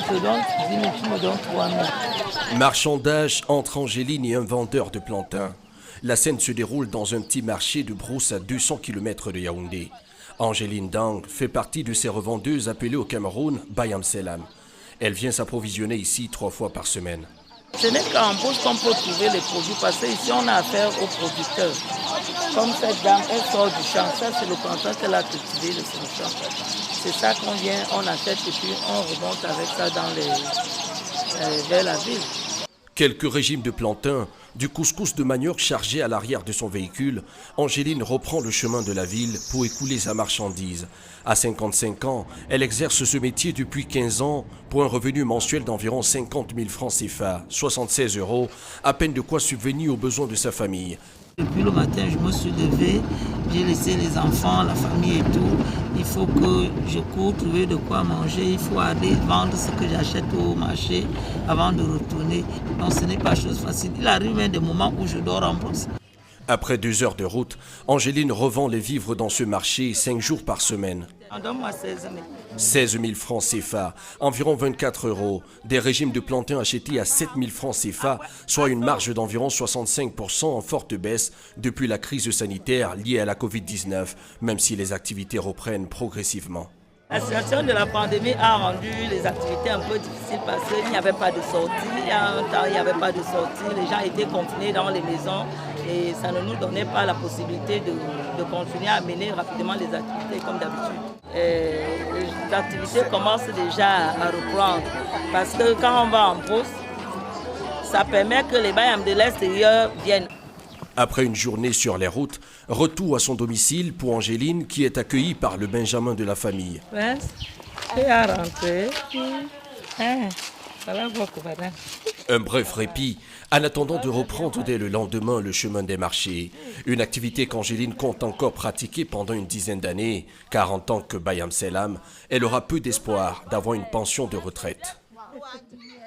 te donne 10 000, tu me donnes 3 000. Marchandage entre Angéline et un vendeur de plantain. La scène se déroule dans un petit marché de brousse à 200 km de Yaoundé. Angéline Dang fait partie de ces revendeuses appelées au Cameroun Bayam Selam. Elle vient s'approvisionner ici 3 fois par semaine. Ce n'est qu'en Brousse qu'on peut trouver les produits parce qu'ici on a affaire aux producteurs. Comme cette dame, elle sort du champ. Ça, c'est le plantain qu'elle a cultivé de son champ. C'est ça qu'on vient, on achète et puis on remonte avec ça vers la ville. Quelques régimes de plantain, du couscous de manioc chargé à l'arrière de son véhicule, Angéline reprend le chemin de la ville pour écouler sa marchandise. À 55 ans, elle exerce ce métier depuis 15 ans pour un revenu mensuel d'environ 50 000 francs CFA, 76 €, à peine de quoi subvenir aux besoins de sa famille. Depuis le matin, je me suis levée, j'ai laissé les enfants, la famille et tout. Il faut que je cours trouver de quoi manger, il faut aller vendre ce que j'achète au marché avant de retourner. Donc ce n'est pas chose facile. Il arrive même des moments où je dors en brousse. Après 2 heures de route, Angéline revend les vivres dans ce marché 5 jours par semaine. Donne-moi 16 000. 16 000 francs CFA, environ 24 €. Des régimes de plantain achetés à 7 000 francs CFA, soit une marge d'environ 65% en forte baisse depuis la crise sanitaire liée à la Covid-19, même si les activités reprennent progressivement. La situation de la pandémie a rendu les activités un peu difficiles parce qu'il n'y avait pas de sortie. Il y a un temps, il n'y avait pas de sortie. Les gens étaient confinés dans les maisons et ça ne nous donnait pas la possibilité de continuer à mener rapidement les activités comme d'habitude. Les activités commencent déjà à reprendre parce que quand on va en brousse, ça permet que les Bayam de l'extérieur viennent. Après une journée sur les routes, retour à son domicile pour Angéline qui est accueillie par le Benjamin de la famille. Un bref répit en attendant de reprendre dès le lendemain le chemin des marchés. Une activité qu'Angéline compte encore pratiquer pendant une dizaine d'années, car en tant que Bayam Selam, elle aura peu d'espoir d'avoir une pension de retraite.